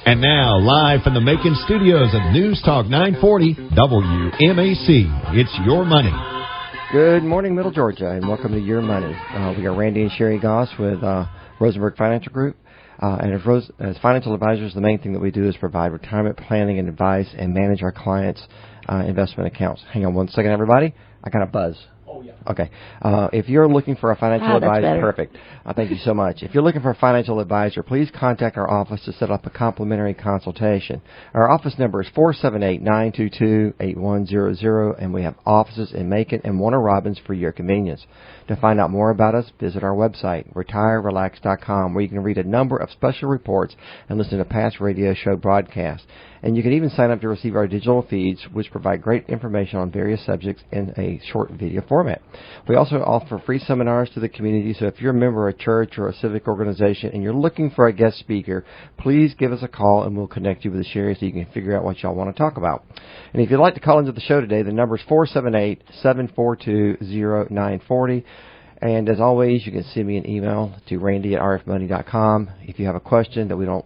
And now, live from the Macon studios of News Talk 940 WMAC, it's Your Money. Good morning, Middle Georgia, and welcome to Your Money. We are Randy and Sherri Goss with Rosenberg Financial Group. And as financial advisors, the main thing that we do is provide retirement planning and advice and manage our clients' investment accounts. Hang on one second, everybody. I got a buzz. Oh, yeah. Okay. If you're looking for a financial advisor, perfect. Thank you so much. If you're looking for a financial advisor, please contact our office to set up a complimentary consultation. Our office number is 478-922-8100, and we have offices in Macon and Warner Robins for your convenience. To find out more about us, visit our website, retirerelax.com, where you can read a number of special reports and listen to past radio show broadcasts. And you can even sign up to receive our digital feeds, which provide great information on various subjects in a short video format. We also offer free seminars to the community, so if you're a member of a church or a civic organization and you're looking for a guest speaker, please give us a call and we'll connect you with Sherri so you can figure out what y'all want to talk about. And if you'd like to call into the show today, the number is 478-742-0940. And as always, you can send me an email to randy@rfmoney.com. If you have a question that we don't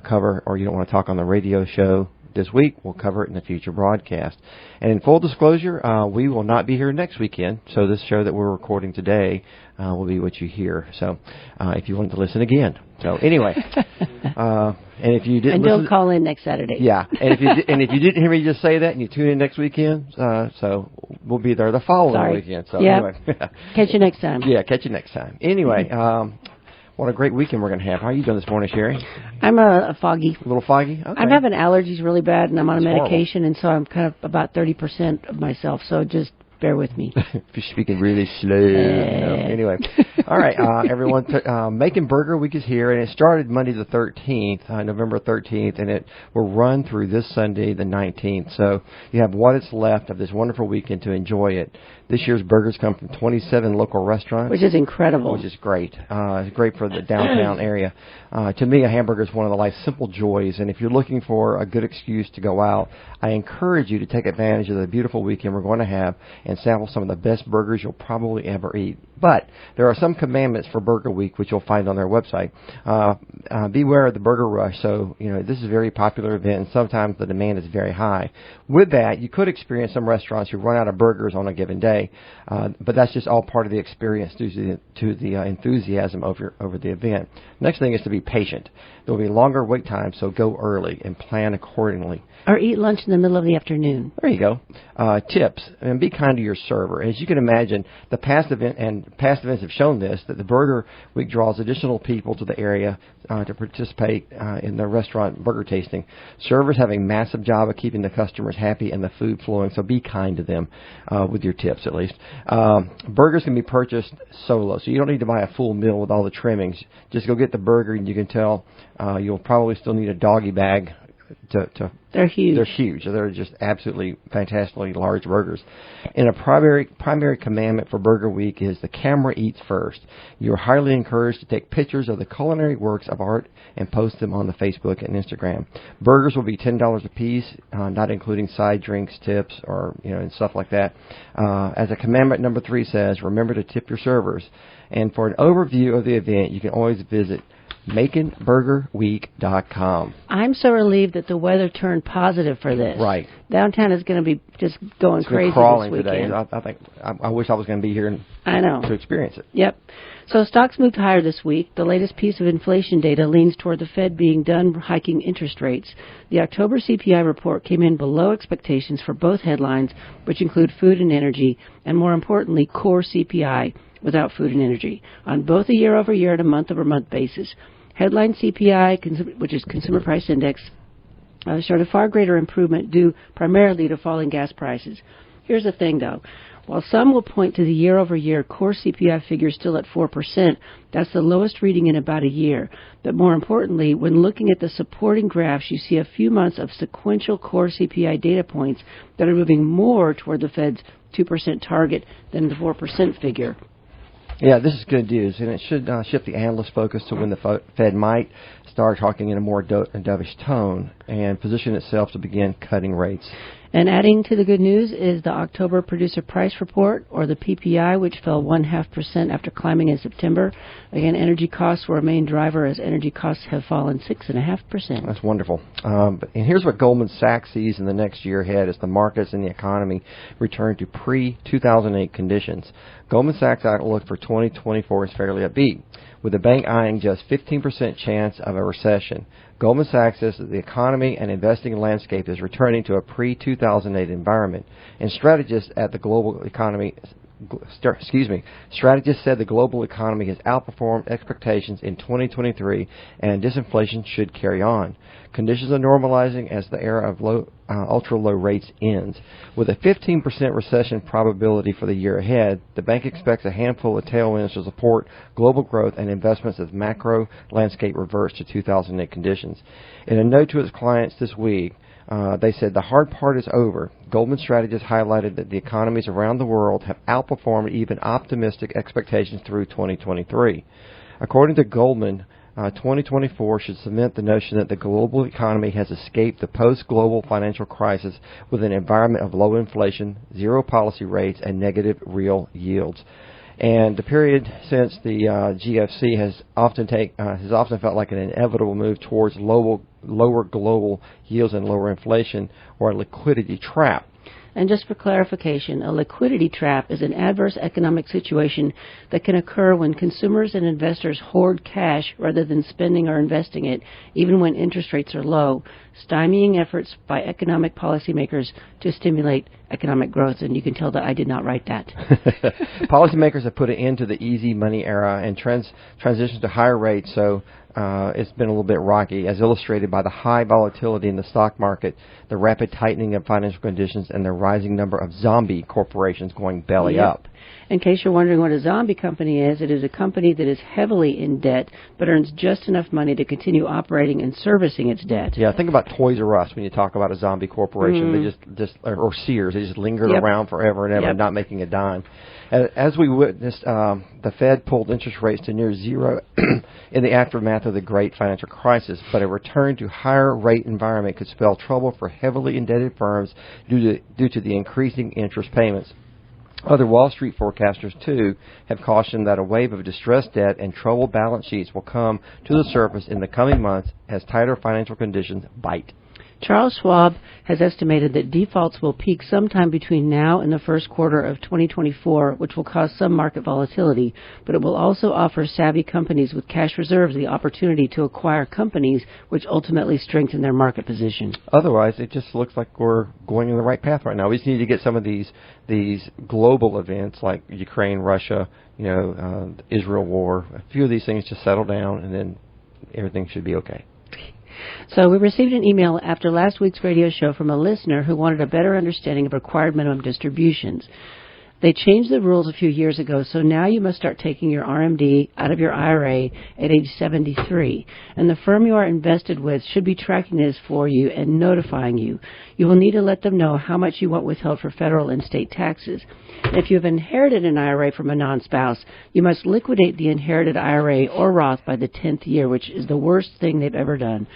cover or you don't want to talk on the radio show this week, we'll cover it in a future broadcast. And in full disclosure, we will not be here next weekend, so this show that we're recording today will be what you hear. So if you want to listen again. So anyway, and if you didn't don't call in next Saturday. Yeah, and if you didn't hear me just say that and you tune in next weekend, so we'll be there the following weekend. So anyway, catch you next time. Yeah, catch you next time. Anyway. What a great weekend we're going to have. How are you doing this morning, Sherri? I'm a foggy. A little foggy? Okay. I'm having allergies really bad, and I'm on a medication, and so I'm kind of about 30% of myself, so just bear with me. If you're speaking really slow. Anyway. All right, everyone. Macon Burger Week is here, and it started Monday the 13th, November 13th, and it will run through this Sunday the 19th. So you have what is left of this wonderful weekend to enjoy it. This year's burgers come from 27 local restaurants. Which is incredible. Which is great. It's great for the downtown area. To me, a hamburger is one of the life's simple joys, and if you're looking for a good excuse to go out, I encourage you to take advantage of the beautiful weekend we're going to have and sample some of the best burgers you'll probably ever eat. But there are some commandments for Burger Week, which you'll find on their website. Beware of the burger rush. So, this is a very popular event, and sometimes the demand is very high. With that, you could experience some restaurants who run out of burgers on a given day. But that's just all part of the experience due to the enthusiasm over the event. Next thing is to be patient. There will be longer wait times, so go early and plan accordingly. Or eat lunch in the middle of the afternoon. There you go. Tips, and be kind to your server. As you can imagine, past events have shown this, that the Burger Week draws additional people to the area to participate in the restaurant burger tasting. Servers have a massive job of keeping the customers happy and the food flowing, so be kind to them with your tips at least. Burgers can be purchased solo, so you don't need to buy a full meal with all the trimmings. Just go get the burger, and you can tell you'll probably still need a doggy bag. They're huge. They're huge. They're just absolutely fantastically large burgers. And a primary commandment for Burger Week is the camera eats first. You're highly encouraged to take pictures of the culinary works of art and post them on the Facebook and Instagram. Burgers will be $10 a piece, not including side drinks, tips, or and stuff like that. As a commandment number 3 says, remember to tip your servers. And for an overview of the event, you can always visit MaconBurgerWeek.com. I'm so relieved that the weather turned positive for this. Right. Downtown is going to be just going crazy crawling this weekend. Today. I wish I was going to be here to experience it. Yep. So stocks moved higher this week. The latest piece of inflation data leans toward the Fed being done hiking interest rates. The October CPI report came in below expectations for both headlines, which include food and energy, and more importantly, core CPI without food and energy, on both a year-over-year and a month-over-month basis. Headline CPI, which is Consumer Price Index, showed a far greater improvement due primarily to falling gas prices. Here's the thing, though. While some will point to the year-over-year core CPI figure still at 4%, that's the lowest reading in about a year. But more importantly, when looking at the supporting graphs, you see a few months of sequential core CPI data points that are moving more toward the Fed's 2% target than the 4% figure. Yeah, this is good news, and it should shift the analyst focus to when the Fed might start talking in a more dovish tone and position itself to begin cutting rates. And adding to the good news is the October Producer Price Report, or the PPI, which fell 0.5% after climbing in September. Again, energy costs were a main driver, as energy costs have fallen 6.5%. That's wonderful. And here's what Goldman Sachs sees in the next year ahead as the markets and the economy return to pre-2008 conditions. Goldman Sachs' outlook for 2024 is fairly upbeat, with the bank eyeing just 15% chance of a recession. Goldman Sachs says that the economy and investing landscape is returning to a pre-2008 environment, and strategists said the global economy has outperformed expectations in 2023, and disinflation should carry on. Conditions are normalizing as the era of ultra-low rates ends. With a 15% recession probability for the year ahead, the bank expects a handful of tailwinds to support global growth and investments as macro landscape reverts to 2008 conditions. In a note to its clients this week, they said the hard part is over. Goldman strategists highlighted that the economies around the world have outperformed even optimistic expectations through 2023. According to Goldman, 2024 should cement the notion that the global economy has escaped the post-global financial crisis with an environment of low inflation, zero policy rates, and negative real yields. And the period since the GFC has often felt like an inevitable move towards lower global yields and lower inflation, or a liquidity trap. And just for clarification, a liquidity trap is an adverse economic situation that can occur when consumers and investors hoard cash rather than spending or investing it, even when interest rates are low, stymieing efforts by economic policymakers to stimulate economic growth. And you can tell that I did not write that. Policymakers have put an end to the easy money era and transitioned to higher rates, so it's been a little bit rocky, as illustrated by the high volatility in the stock market, the rapid tightening of financial conditions, and the rising number of zombie corporations going belly up. In case you're wondering what a zombie company is, it is a company that is heavily in debt but earns just enough money to continue operating and servicing its debt. Yeah, think about Toys R Us when you talk about a zombie corporation. They just or Sears, they just lingered around forever and ever, not making a dime. As we witnessed, the Fed pulled interest rates to near zero in the aftermath of the great financial crisis, but a return to higher rate environment could spell trouble for heavily indebted firms due to the increasing interest payments. Other Wall Street forecasters, too, have cautioned that a wave of distressed debt and troubled balance sheets will come to the surface in the coming months as tighter financial conditions bite. Charles Schwab has estimated that defaults will peak sometime between now and the first quarter of 2024, which will cause some market volatility, but it will also offer savvy companies with cash reserves the opportunity to acquire companies which ultimately strengthen their market position. Otherwise, it just looks like we're going in the right path right now. We just need to get some of these global events like Ukraine, Russia, Israel war, a few of these things just settle down, and then everything should be okay. So we received an email after last week's radio show from a listener who wanted a better understanding of required minimum distributions. They changed the rules a few years ago, so now you must start taking your RMD out of your IRA at age 73. And the firm you are invested with should be tracking this for you and notifying you. You will need to let them know how much you want withheld for federal and state taxes. And if you have inherited an IRA from a non-spouse, you must liquidate the inherited IRA or Roth by the 10th year, which is the worst thing they've ever done.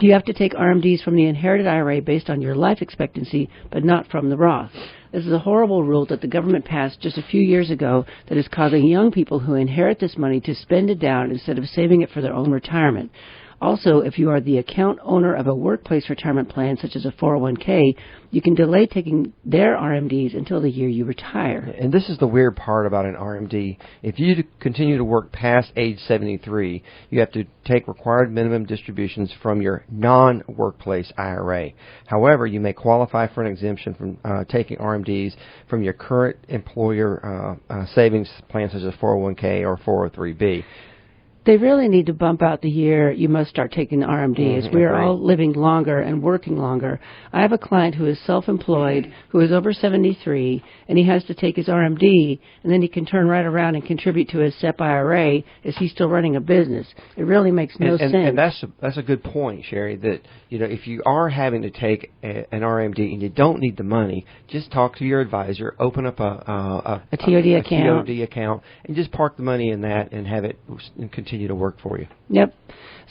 You have to take RMDs from the inherited IRA based on your life expectancy, but not from the Roth. This is a horrible rule that the government passed just a few years ago that is causing young people who inherit this money to spend it down instead of saving it for their own retirement. Also, if you are the account owner of a workplace retirement plan, such as a 401k, you can delay taking their RMDs until the year you retire. And this is the weird part about an RMD. If you continue to work past age 73, you have to take required minimum distributions from your non-workplace IRA. However, you may qualify for an exemption from taking RMDs from your current employer savings plan, such as 401k or 403b. They really need to bump out the year you must start taking the RMD, as we are all living longer and working longer. I have a client who is self-employed, who is over 73, and he has to take his RMD, and then he can turn right around and contribute to his SEP IRA as he's still running a business. It really makes no sense. And that's a good point, Sherri, that if you are having to take an RMD and you don't need the money, just talk to your advisor, open up a TOD account, and just park the money in that and have it continue continue to work for you. Yep.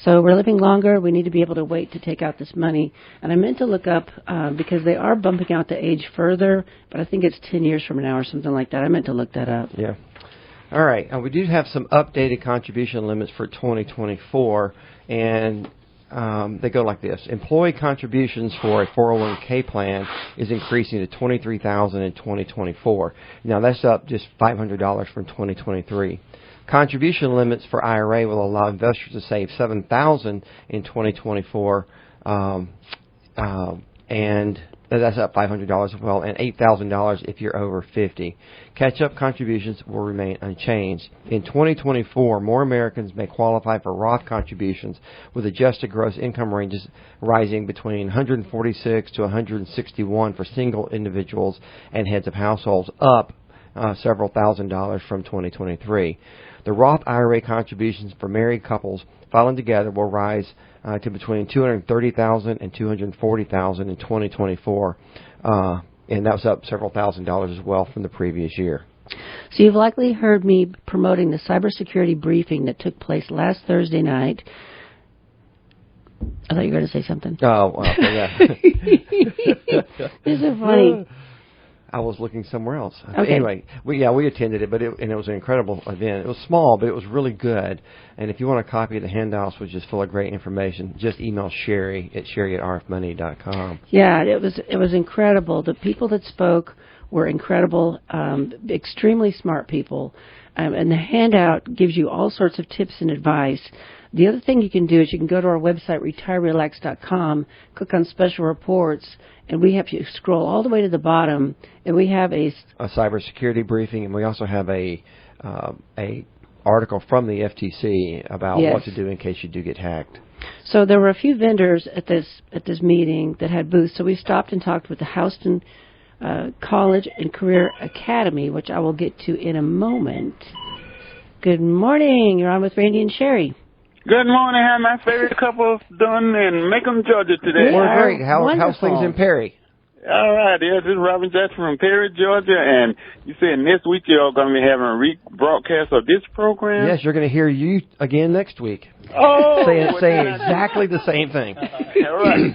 So we're living longer. We need to be able to wait to take out this money. And I meant to look up, because they are bumping out the age further, but I think it's 10 years from now or something like that. I meant to look that up. Yeah. All right. We do have some updated contribution limits for 2024, and they go like this. Employee contributions for a 401k plan is increasing to $23,000 in 2024. Now, that's up just $500 from 2023. Contribution limits for IRA will allow investors to save $7,000 in 2024, and that's up $500 as well, and $8,000 if you're over 50. Catch-up contributions will remain unchanged. In 2024, more Americans may qualify for Roth contributions, with adjusted gross income ranges rising between 146 to 161 for single individuals and heads of households, up several $1,000s from 2023. The Roth IRA contributions for married couples filing together will rise to between $230,000 and $240,000 in 2024, and that was up several $1,000s as well from the previous year. So you've likely heard me promoting the cybersecurity briefing that took place last Thursday night. I thought you were going to say something. Oh, well, yeah. This is funny. I was looking somewhere else. Okay. Anyway, we attended it, and it was an incredible event. It was small, but it was really good. And if you want a copy of the handouts, which is full of great information, just email Sherri at Sherri@rfmoney.com. Yeah, it was incredible. The people that spoke were incredible, extremely smart people. And the handout gives you all sorts of tips and advice. The other thing you can do is you can go to our website, retirerelax.com, click on special reports, and we have you scroll all the way to the bottom, and we have a cybersecurity briefing, and we also have a article from the FTC about what to do in case you do get hacked. So there were a few vendors at this meeting that had booths. So we stopped and talked with the Houston College and Career Academy, which I will get to in a moment. Good morning. You're on with Randy and Sherri. Good morning. How my favorite couple doing in Macon, Georgia today? We're great. How's things in Perry? All right. This is Robin Jackson from Perry, Georgia, and you said next week you're going to be having a rebroadcast of this program? Yes, you're going to hear you again next week. Oh! saying exactly the same thing. All right.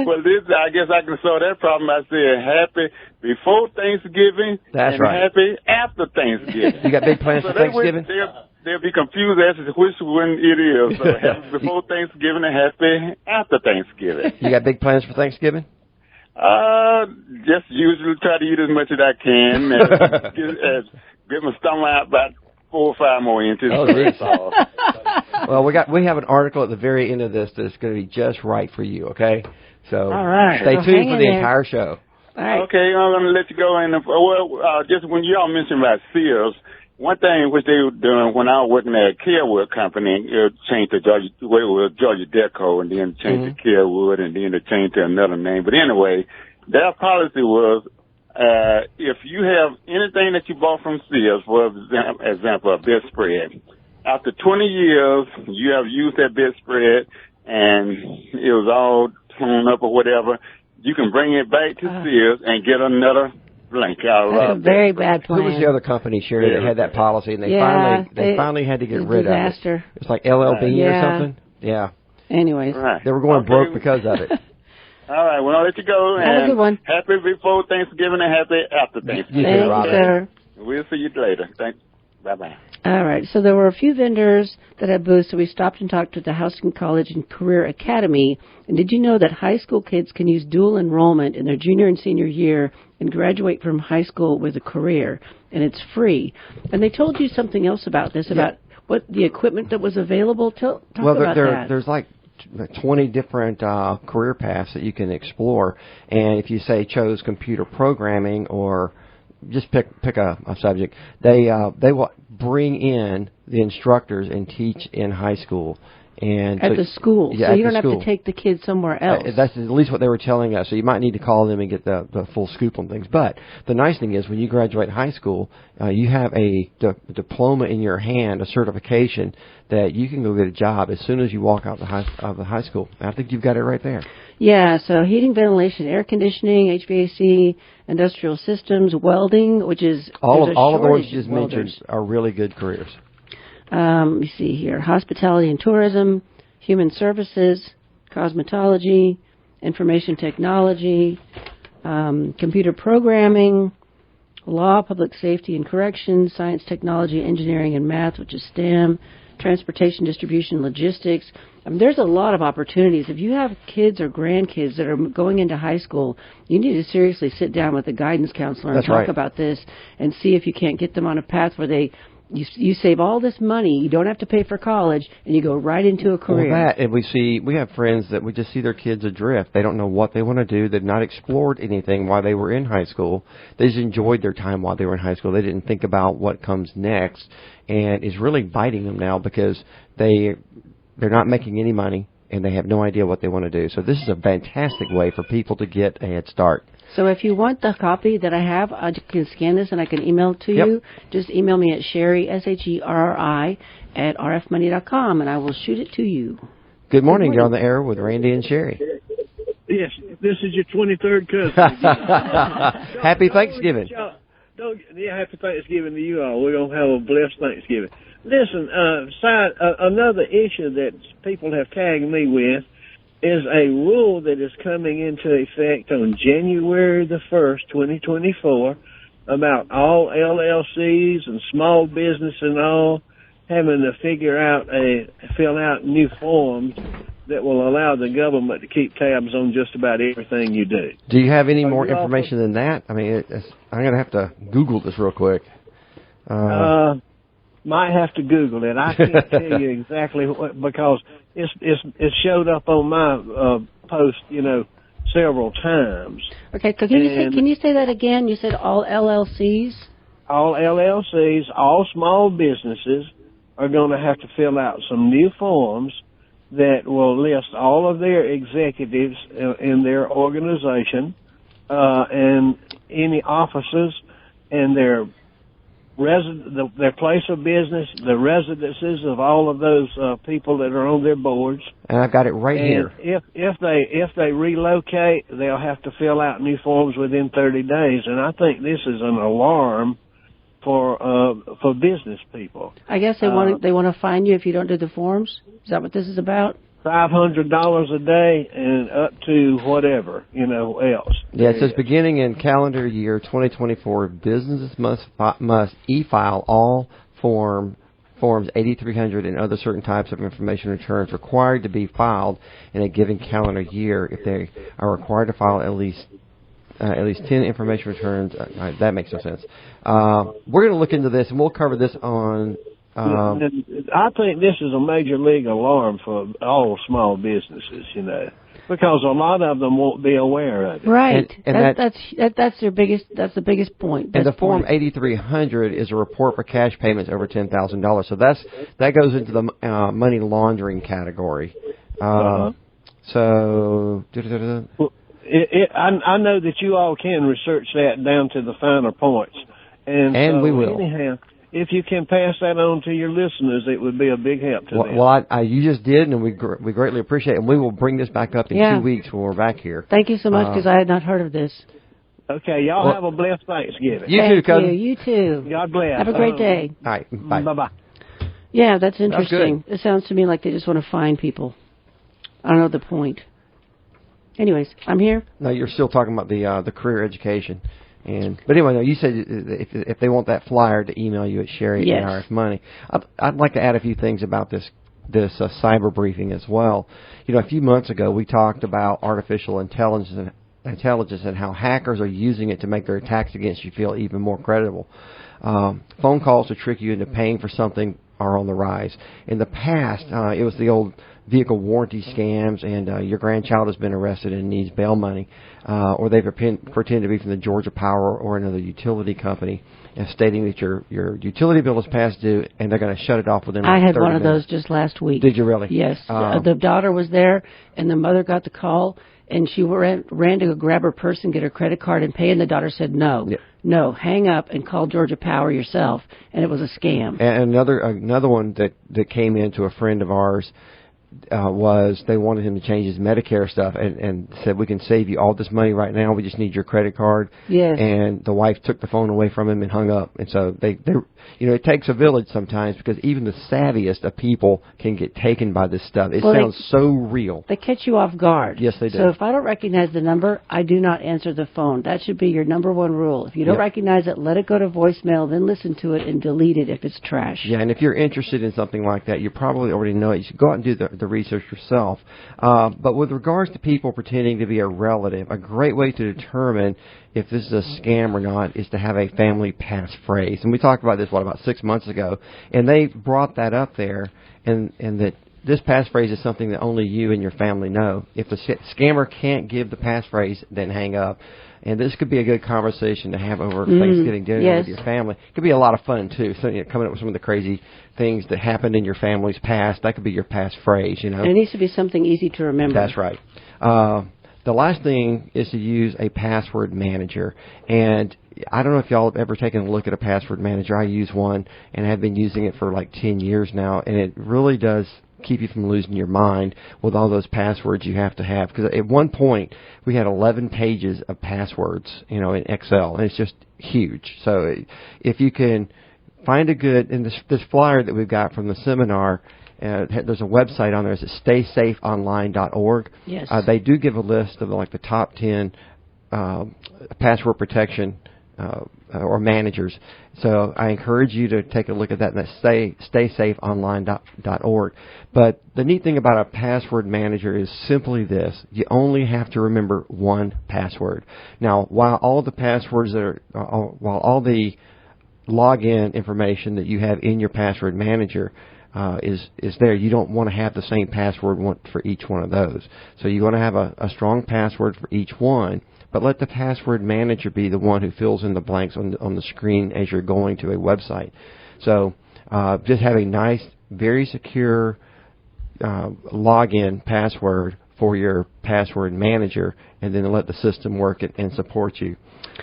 Well, I guess I can solve that problem by saying happy before Thanksgiving and happy after Thanksgiving. You got big plans for Thanksgiving? They'll be confused as to which one it is. So happy before Thanksgiving and happy after Thanksgiving. You got big plans for Thanksgiving? Just usually try to eat as much as I can and get my stomach out about 4 or 5 more inches. Oh, that's all. Well, we have an article at the very end of this that's going to be just right for you, okay? So all right. Stay tuned for the entire show. All right. Okay, I'm going to let you go. And just when you all mentioned about Sears, one thing which they were doing when I was working at a Carewood company, it changed to Georgia Deco, and then changed to Carewood, and then it changed to another name. But anyway, their policy was if you have anything that you bought from Sears, for example, a bedspread, after 20 years, you have used that bedspread, and it was all torn up or whatever, you can bring it back to Sears and get another blank out. That's a very bad plan. Who was the other company, Sherri, that had that policy, and they finally had to get rid of it? It's like LLB or something? Yeah. Anyways. Right. They were going broke because of it. All right, well, I'll let you go. Have a good one. Happy before Thanksgiving and happy after Thanksgiving. You too, Robin. Sir. We'll see you later. Thanks. Bye-bye. All right, so there were a few vendors that had booths, so we stopped and talked to the Houston College and Career Academy. And did you know that high school kids can use dual enrollment in their junior and senior year and graduate from high school with a career? And it's free. And they told you something else about this, about what the equipment that was available. Talk about that. There's like 20 different career paths that you can explore. And if you chose computer programming or just pick a subject, they will bring in the instructors and teach in high school. And at the school. Yeah, so you don't have to take the kids somewhere else. That's at least what they were telling us. So you might need to call them and get the full scoop on things. But the nice thing is when you graduate high school, you have a diploma in your hand, a certification that you can go get a job as soon as you walk out of the high school. I think you've got it right there. Yeah, so heating, ventilation, air conditioning, HVAC, industrial systems, welding, which is all of the ones you just mentioned are really good careers. Let me see here. Hospitality and tourism, human services, cosmetology, information technology, computer programming, law, public safety and corrections, science, technology, engineering, and math, which is STEM, transportation, distribution, logistics. There's a lot of opportunities. If you have kids or grandkids that are going into high school, you need to seriously sit down with a guidance counselor and talk about this and see if you can't get them on a path where you save all this money, you don't have to pay for college, and you go right into a career. Well, and we have friends that we just see their kids adrift. They don't know what they want to do. They've not explored anything while they were in high school. They just enjoyed their time while they were in high school. They didn't think about what comes next, and it's really biting them now because they're not making any money, and they have no idea what they want to do. So this is a fantastic way for people to get a head start. So if you want the copy that I have, I can scan this and I can email it to you. Just email me at Sherri, SHERRI, at rfmoney.com, and I will shoot it to you. Good morning. You're on the air with Randy and Sherri. Yes, this is your 23rd cousin. Happy Thanksgiving. Happy Thanksgiving to you all. We're going to have a blessed Thanksgiving. Listen, another issue that people have tagged me with is a rule that is coming into effect on January the 1st, 2024, about all LLCs and small business and all having to fill out new forms that will allow the government to keep tabs on just about everything you do. Do you have any more information than that? I mean, I'm going to have to Google this real quick. Might have to Google it. I can't tell you exactly what, because it showed up on my post, several times. Okay, can you say that again? You said all LLCs? All LLCs, all small businesses are going to have to fill out some new forms that will list all of their executives in their organization and any offices and their place of business, the residences of all of those people that are on their boards. And I've got it right here. If they relocate, they'll have to fill out new forms within 30 days. And I think this is an alarm for business people. I guess they want to fine you if you don't do the forms. Is that what this is about? $500 a day and up to whatever, else. Yeah, it says beginning in calendar year 2024, businesses must e-file all forms 8300 and other certain types of information returns required to be filed in a given calendar year. If they are required to file at least 10 information returns, that makes no sense. We're going to look into this, and we'll cover this on... I think this is a major league alarm for all small businesses, because a lot of them won't be aware of it. Right. And that's the biggest point. And the Form 8300 is a report for cash payments over $10,000. So that goes into the money laundering category. So. I know that you all can research that down to the finer points, and we will. Anyhow, if you can pass that on to your listeners, it would be a big help to them. Well, you just did, and we greatly appreciate it. And we will bring this back up in 2 weeks when we're back here. Thank you so much, because I had not heard of this. Okay, y'all have a blessed Thanksgiving. You too, cousin. You too. God bless. Have a great day. All right, bye. Bye-bye. Yeah, that's interesting. It sounds to me like they just want to find people. I don't know the point. Anyways, I'm here. No, you're still talking about the career education. But anyway, no, you said if they want that flyer to email you at Sherri at RF Money. I'd like to add a few things about this cyber briefing as well. A few months ago we talked about artificial intelligence and how hackers are using it to make their attacks against you feel even more credible. Phone calls to trick you into paying for something are on the rise. In the past, it was the old vehicle warranty scams, and your grandchild has been arrested and needs bail money, or they pretend to be from the Georgia Power or another utility company, and stating that your utility bill is past due, and they're going to shut it off within 30 minutes. I had one of those just last week. Did you really? Yes. The daughter was there, and the mother got the call, and she ran to go grab her purse and get her credit card and pay, and the daughter said no. Yeah. No, hang up and call Georgia Power yourself, and it was a scam. And another one that came in to a friend of ours, was they wanted him to change his Medicare stuff and said, we can save you all this money right now. We just need your credit card. Yes. And the wife took the phone away from him and hung up. And so they it takes a village sometimes, because even the savviest of people can get taken by this stuff. It sounds so real. They catch you off guard. Yes, they do. So if I don't recognize the number, I do not answer the phone. That should be your number one rule. If you don't recognize it, let it go to voicemail, then listen to it and delete it if it's trash. Yeah, and if you're interested in something like that, you probably already know it. You should go out and do the research yourself. But with regards to people pretending to be a relative, a great way to determine if this is a scam or not is to have a family passphrase. And we talked about this, about 6 months ago, and they brought that up there, and that this passphrase is something that only you and your family know. If the scammer can't give the passphrase, then hang up. And this could be a good conversation to have over Thanksgiving dinner with your family. It could be a lot of fun, too. So, coming up with some of the crazy things that happened in your family's past. That could be your passphrase, And it needs to be something easy to remember. That's right. The last thing is to use a password manager. And I don't know if y'all have ever taken a look at a password manager. I use one and have been using it for like 10 years now. And it really does keep you from losing your mind with all those passwords you have to have. Because at one point, we had 11 pages of passwords, in Excel. And it's just huge. So if you can find a good, and this flyer that we've got from the seminar, there's a website on there. It's staysafeonline.org. Yes. They do give a list of the top 10 password protection or managers. So I encourage you to take a look at that. And that's staysafeonline.org. But the neat thing about a password manager is simply this: you only have to remember one password. Now, while all the passwords while all the login information that you have in your password manager is there, you don't want to have the same password for each one of those. So you want to have a strong password for each one, but let the password manager be the one who fills in the blanks on the screen as you're going to a website. So just have a nice, very secure login password for your password manager, and then let the system work it and support you.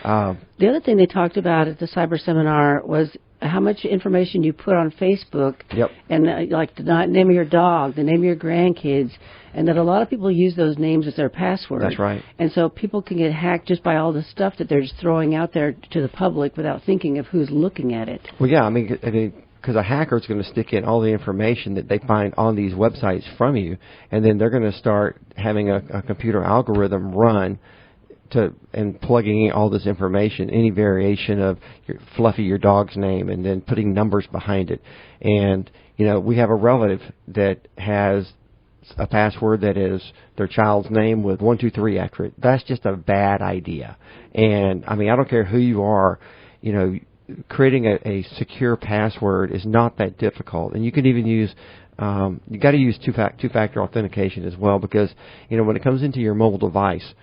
The other thing they talked about at the cyber seminar was how much information you put on Facebook, and like the name of your dog, the name of your grandkids, and that a lot of people use those names as their password. That's right. And so people can get hacked just by all the stuff that they're just throwing out there to the public without thinking of who's looking at it. Well, yeah, I mean, because a hacker is going to stick in all the information that they find on these websites from you, and then they're going to start having a computer algorithm run and plugging in all this information, any variation of Fluffy, your dog's name, and then putting numbers behind it. And, we have a relative that has a password that is their child's name with 1, 2, 3 after it. That's just a bad idea. And, I mean, I don't care who you are, creating a secure password is not that difficult. And you can even use you got to use two-factor authentication as well, because, when it comes into your mobile device,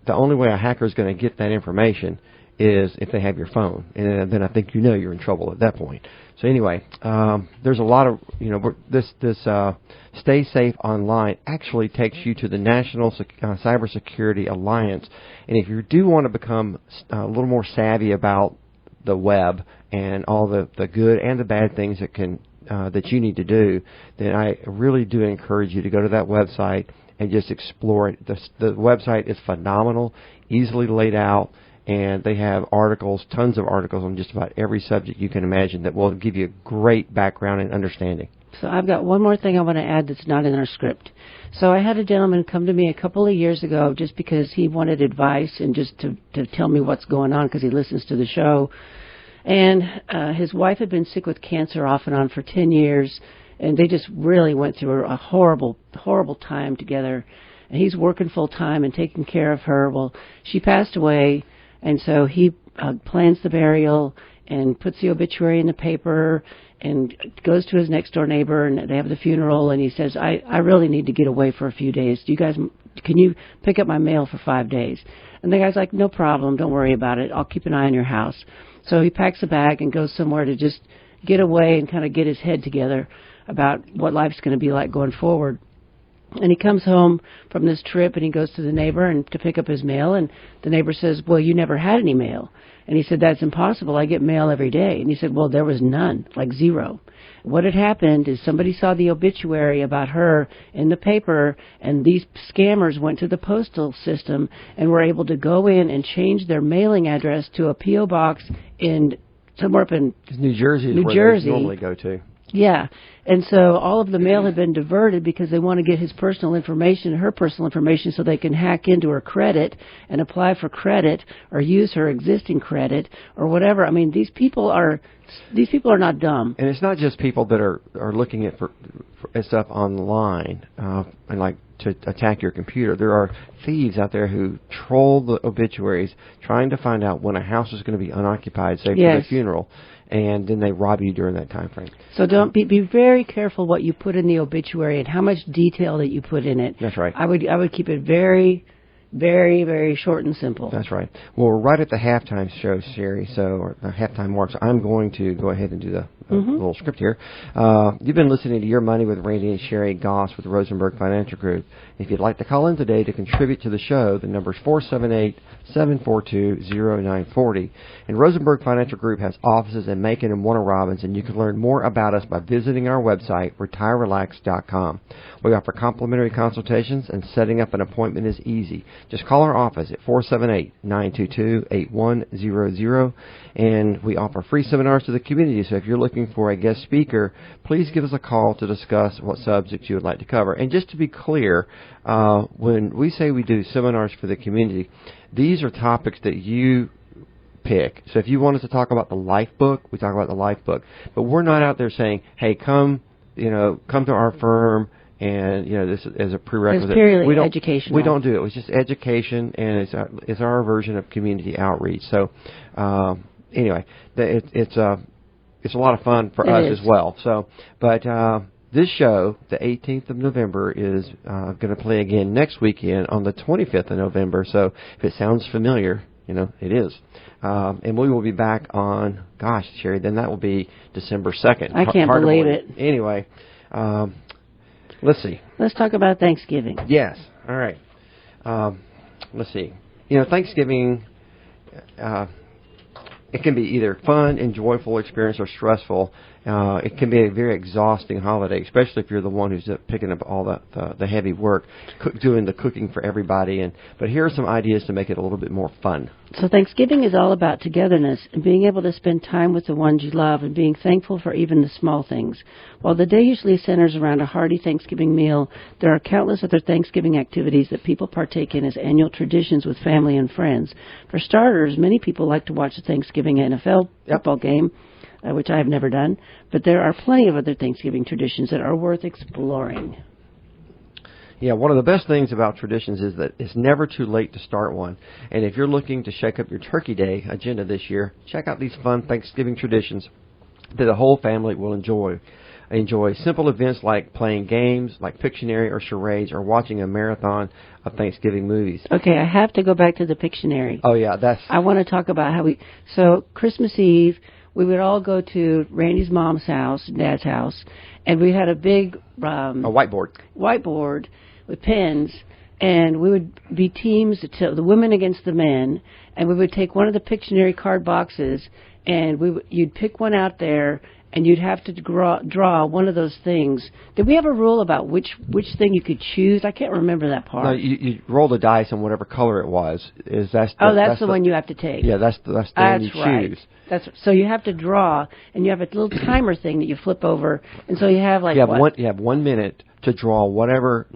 the only way a hacker is going to get that information is if they have your phone, and then I think you're in trouble at that point. So anyway, there's a lot of this Stay Safe Online actually takes you to the National Cybersecurity Alliance, and if you do want to become a little more savvy about the web and all the good and the bad things that you need to do, then I really do encourage you to go to that website and just explore it. The website is phenomenal, easily laid out, and they have tons of articles on just about every subject you can imagine that will give you a great background and understanding. So I've got one more thing I want to add that's not in our script. So I had a gentleman come to me a couple of years ago just because he wanted advice and just to tell me what's going on because he listens to the show. And his wife had been sick with cancer off and on for 10 years, and they just really went through a horrible, horrible time together. And he's working full-time and taking care of her. Well, she passed away, and so he plans the burial and puts the obituary in the paper and goes to his next-door neighbor, and they have the funeral, and he says, I really need to get away for a few days. Can you pick up my mail for 5 days? And the guy's like, no problem, don't worry about it. I'll keep an eye on your house. So he packs a bag and goes somewhere to just get away and kind of get his head together about what life's going to be like going forward. And he comes home from this trip, and he goes to the neighbor and to pick up his mail, and the neighbor says, well, you never had any mail. And he said, that's impossible. I get mail every day. And he said, well, there was none, like zero. What had happened is somebody saw the obituary about her in the paper, and these scammers went to the postal system and were able to go in and change their mailing address to a P.O. box in somewhere up in New Jersey is where they normally go to. Yeah. And so all of the mail had been diverted because they want to get his personal information, her personal information, so they can hack into her credit and apply for credit or use her existing credit or whatever. I mean, these people are not dumb. And it's not just people that are looking at for stuff online and like to attack your computer. There are thieves out there who troll the obituaries trying to find out when a house is going to be unoccupied, say for the funeral. And then they rob you during that time frame. So don't be very careful what you put in the obituary and how much detail that you put in it. That's right. I would keep it very, very, very short and simple. That's right. Well, we're right at the halftime show, Sherri, or the halftime mark, so I'm going to go ahead and do the little script here. You've been listening to Your Money with Randy and Sherri Goss with the Rosenberg Financial Group. If you'd like to call in today to contribute to the show, the number is 478-742-0940. And Rosenberg Financial Group has offices in Macon and Warner Robins, and you can learn more about us by visiting our website, retirerelax.com. We offer complimentary consultations, and setting up an appointment is easy. Just call our office at 478-922-8100, and we offer free seminars to the community. So if you're looking for a guest speaker, please give us a call to discuss what subjects you would like to cover. And just to be clear, when we say we do seminars for the community, these are topics that you pick. So if you want us to talk about the life book, we talk about the life book. But we're not out there saying, hey, come to our firm, and this is a prerequisite. It's purely educational. We don't do it. It's just education, and it's our version of community outreach. So anyway, it's a lot of fun for us as well. So, but this show, the 18th of November, is going to play again next weekend on the 25th of November. So if it sounds familiar, it is. And we will be back on, Sherri, then that will be December 2nd. I can't believe it. Anyway, let's see. Let's talk about Thanksgiving. Yes. All right. Let's see. Thanksgiving, it can be either fun and joyful experience or stressful. It can be a very exhausting holiday, especially if you're the one who's picking up all the heavy work, doing the cooking for everybody. But here are some ideas to make it a little bit more fun. So Thanksgiving is all about togetherness and being able to spend time with the ones you love and being thankful for even the small things. While the day usually centers around a hearty Thanksgiving meal, there are countless other Thanksgiving activities that people partake in as annual traditions with family and friends. For starters, many people like to watch the Thanksgiving NFL football game, which I have never done, but there are plenty of other Thanksgiving traditions that are worth exploring. Yeah, one of the best things about traditions is that it's never too late to start one. And if you're looking to shake up your Turkey Day agenda this year, check out these fun Thanksgiving traditions that the whole family will enjoy. Enjoy simple events like playing games like Pictionary or charades, or watching a marathon of Thanksgiving movies. Okay, I have to go back to the Pictionary. Oh, yeah, I want to talk about how so Christmas Eve, we would all go to Randy's mom's house, Dad's house, and we had a big a whiteboard with pens, and we would be teams, the women against the men, and we would take one of the Pictionary card boxes, and you'd pick one out there, and you'd have to draw one of those things. Did we have a rule about which thing you could choose? I can't remember that part. No, you roll the dice on whatever color it was. That's the one you have to take. Yeah, that's the one you choose. So you have to draw, and you have a little timer thing that you flip over, and so you have you have 1 minute to draw whatever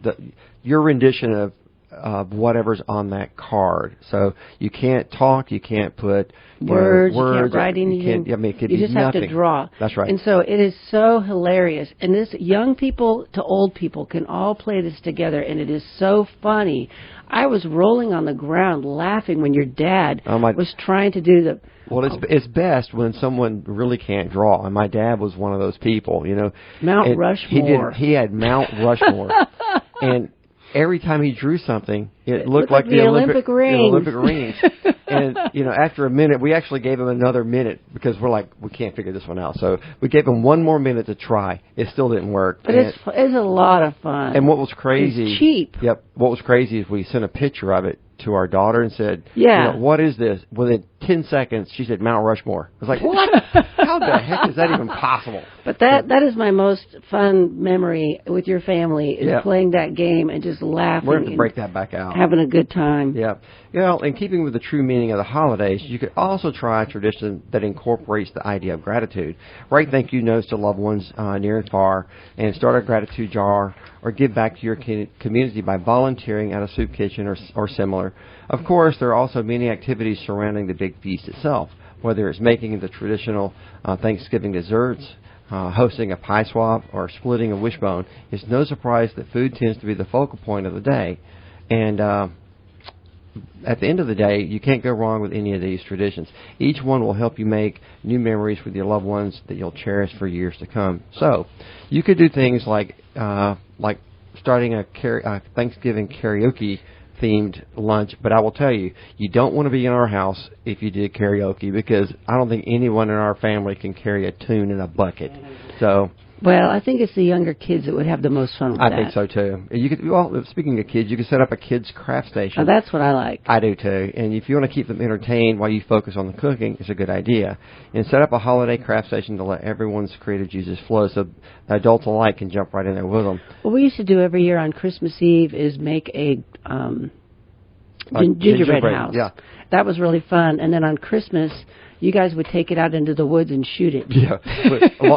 your rendition of whatever's on that card. So you can't talk, you can't put words, you can't write anything. You just have to draw. That's right. And so it is so hilarious. And this, young people to old people can all play this together, and it is so funny. I was rolling on the ground laughing when your dad was trying to do the... Well, it's best when someone really can't draw, and my dad was one of those people, Mount Rushmore. He had Mount Rushmore, and every time he drew something, it looked like the Olympic rings. And, after a minute, we actually gave him another minute because we're like, we can't figure this one out. So we gave him one more minute to try. It still didn't work. But it's a lot of fun. And what was crazy... It's cheap. Yep. What was crazy is we sent a picture of it to our daughter and said, what is this? Within 10 seconds, she said Mount Rushmore. I was like, what? How the heck is that even possible? But that is my most fun memory with your family is playing that game and just laughing. We're going to break that back out. Having a good time. Yeah. In keeping with the true meaning of the holidays, you could also try a tradition that incorporates the idea of gratitude. Write thank you notes to loved ones near and far, and start a gratitude jar, or give back to your community by volunteering at a soup kitchen or similar. Of course, there are also many activities surrounding the big feast itself, whether it's making the traditional Thanksgiving desserts, hosting a pie swap, or splitting a wishbone. It's no surprise that food tends to be the focal point of the day. And at the end of the day, you can't go wrong with any of these traditions. Each one will help you make new memories with your loved ones that you'll cherish for years to come. So you could do things like starting a Thanksgiving karaoke themed lunch, but I will tell you, you don't want to be in our house if you did karaoke, because I don't think anyone in our family can carry a tune in a bucket. So, well, I think it's the younger kids that would have the most fun with that. I think so too. You could, speaking of kids, you could set up a kids craft station. Oh, that's what I like. I do too. And if you want to keep them entertained while you focus on the cooking, it's a good idea. And set up a holiday craft station to let everyone's creative juices flow, so adults alike can jump right in there with them. What we used to do every year on Christmas Eve is make a gingerbread house. Yeah. That was really fun. And then on Christmas, you guys would take it out into the woods and shoot it. Yeah,